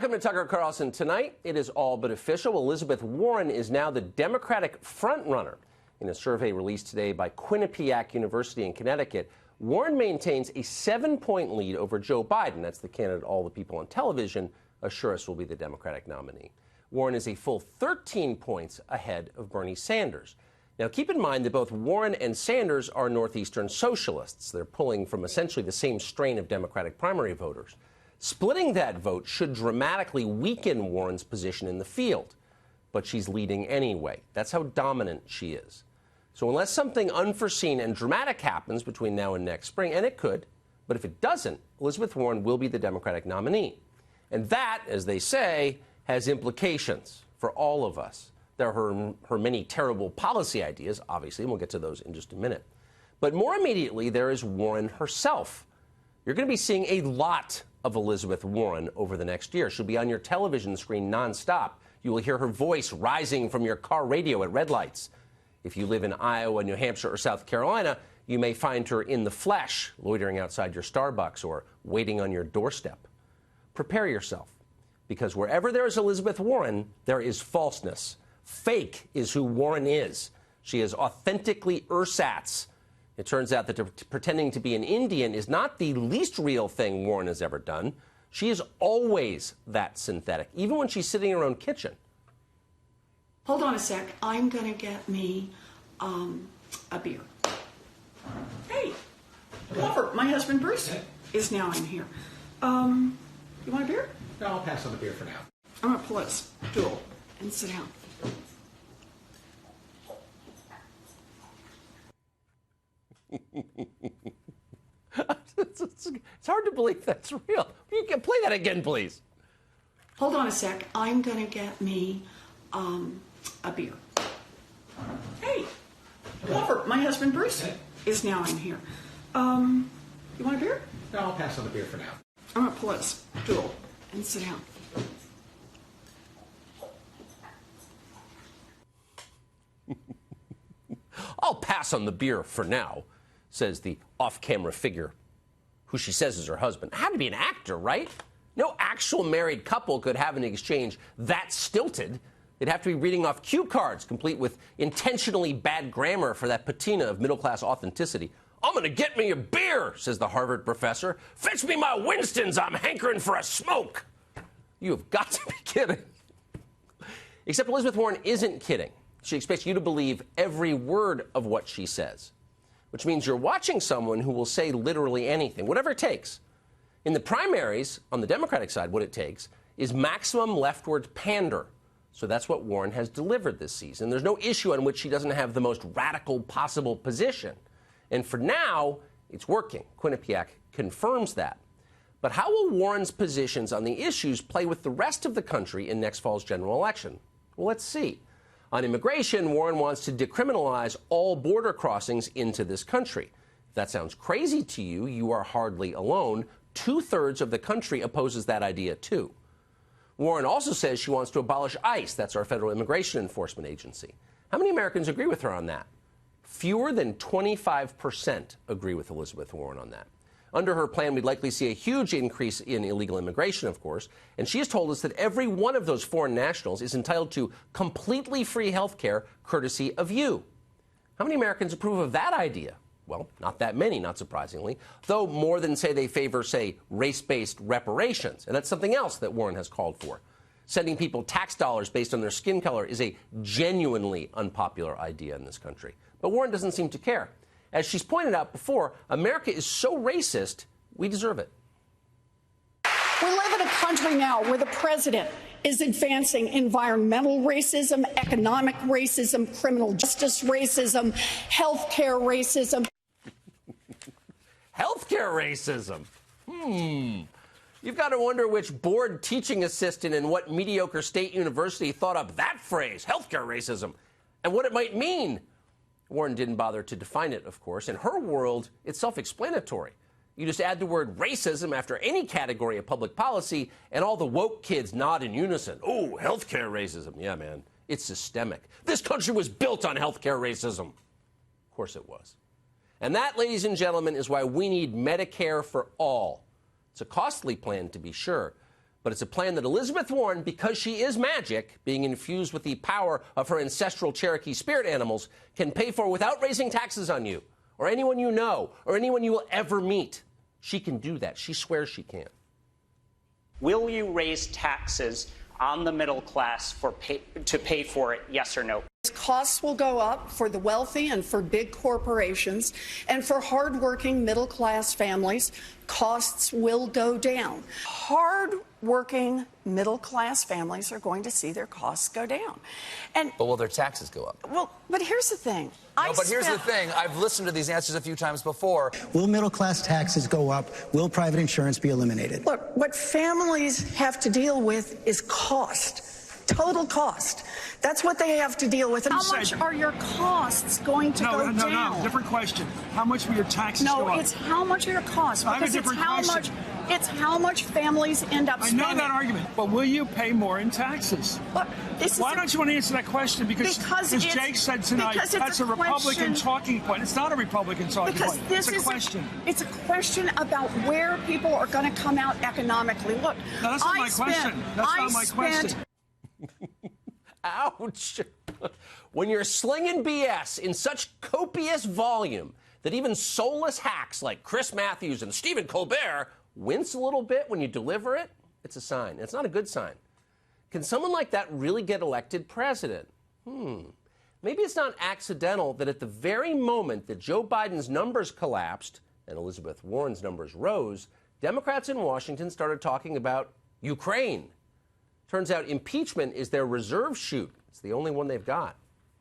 Welcome to Tucker Carlson. Tonight, it is all but official. Elizabeth Warren is now the Democratic frontrunner. In a survey released today by Quinnipiac University in Connecticut, Warren maintains a 7-point lead over Joe Biden. That's the candidate all the people on television assure us will be the Democratic nominee. Warren is a full 13 points ahead of Bernie Sanders. Now, keep in mind that both Warren and Sanders are Northeastern socialists. They're pulling from essentially the same strain of Democratic primary voters. Splitting that vote should dramatically weaken Warren's position in the field. But she's leading anyway. That's how dominant she is. So unless something unforeseen and dramatic happens between now and next spring, and it could, but if it doesn't, Elizabeth Warren will be the Democratic nominee. And that, as they say, has implications for all of us. There are her many terrible policy ideas, obviously, and we'll get to those in just a minute. But more immediately, there is Warren herself. You're going to be seeing a lot of Elizabeth Warren over the next year. She'll be on your television screen nonstop. You will hear her voice rising from your car radio at red lights. If you live in Iowa, New Hampshire, or South Carolina, you may find her in the flesh, loitering outside your Starbucks or waiting on your doorstep. Prepare yourself, because wherever there is Elizabeth Warren, there is falseness. Fake is who Warren is. She is authentically ersatz. It turns out that pretending to be an Indian is not the least real thing Warren has ever done. She is always that synthetic, even when she's sitting in her own kitchen. Hold on a sec. I'm going to get me a beer. Hey, Robert, my husband Bruce is now in here. You want a beer? No, I'll pass on the beer for now. I'm going to pull this stool and sit down. It's hard to believe that's real. You can play that again, please. Hold on a sec. I'm going to get me a beer. Hey, Robert, my husband Bruce is now in here. You want a beer? No, I'll pass on the beer for now. I'm going to pull this stool and sit down. I'll pass on the beer for now, says the off-camera figure, who she says is her husband. It had to be an actor, right? No actual married couple could have an exchange that stilted. They'd have to be reading off cue cards, complete with intentionally bad grammar for that patina of middle-class authenticity. I'm going to get me a beer, says the Harvard professor. Fetch me my Winstons. I'm hankering for a smoke. You have got to be kidding. Except Elizabeth Warren isn't kidding. She expects you to believe every word of what she says, which means you're watching someone who will say literally anything, whatever it takes. In the primaries, on the Democratic side, what it takes is maximum leftward pander. So that's what Warren has delivered this season. There's no issue on which she doesn't have the most radical possible position. And for now, it's working. Quinnipiac confirms that. But how will Warren's positions on the issues play with the rest of the country in next fall's general election? Well, let's see. On immigration, Warren wants to decriminalize all border crossings into this country. If that sounds crazy to you, you are hardly alone. 2/3 of the country opposes that idea, too. Warren also says she wants to abolish ICE. That's our federal immigration enforcement agency. How many Americans agree with her on that? Fewer than 25% agree with Elizabeth Warren on that. Under her plan, we'd likely see a huge increase in illegal immigration, of course, and she has told us that every one of those foreign nationals is entitled to completely free health care courtesy of you. How many Americans approve of that idea? Well, not that many, not surprisingly, though more than say they favor, say, race-based reparations, and that's something else that Warren has called for. Sending people tax dollars based on their skin color is a genuinely unpopular idea in this country. But Warren doesn't seem to care. As she's pointed out before, America is so racist, we deserve it. We live in a country now where the president is advancing environmental racism, economic racism, criminal justice racism, healthcare racism. Healthcare racism? You've got to wonder which bored teaching assistant in what mediocre state university thought up that phrase, healthcare racism, and what it might mean. Warren didn't bother to define it, of course. In her world, it's self-explanatory. You just add the word racism after any category of public policy, and all the woke kids nod in unison. Oh, healthcare racism. Yeah, man, it's systemic. This country was built on healthcare racism. Of course it was. And that, ladies and gentlemen, is why we need Medicare for all. It's a costly plan, to be sure, But it's a plan that Elizabeth Warren, because she is magic, being infused with the power of her ancestral Cherokee spirit animals, can pay for without raising taxes on you, or anyone you know, or anyone you will ever meet. She can do that. She swears she can. Will you raise taxes on the middle class to pay for it, yes or no? Costs will go up for the wealthy and for big corporations, and for hardworking middle-class families, costs will go down. Hardworking middle-class families are going to see their costs go down. But will their taxes go up? Well, but here's the thing. Here's the thing. I've listened to these answers a few times before. Will middle-class taxes go up? Will private insurance be eliminated? Look, what families have to deal with is cost. Total cost. That's what they have to deal with. How much are your costs going to go down? No, different question. How much will your taxes go up? No, it's how much are your costs, because it's how much families end up spending. I know that argument, but will you pay more in taxes? Look, why don't you want to answer that question? Because Jake said tonight that's a Republican talking point. It's not a Republican talking point. It's a question. It's a question about where people are going to come out economically. Look, no, that's not my question. That's not my question. Ouch. When you're slinging BS in such copious volume that even soulless hacks like Chris Matthews and Stephen Colbert wince a little bit when you deliver it, it's a sign. It's not a good sign. Can someone like that really get elected president? Maybe it's not accidental that at the very moment that Joe Biden's numbers collapsed and Elizabeth Warren's numbers rose, Democrats in Washington started talking about Ukraine. Turns out impeachment is their reserve chute. It's the only one they've got.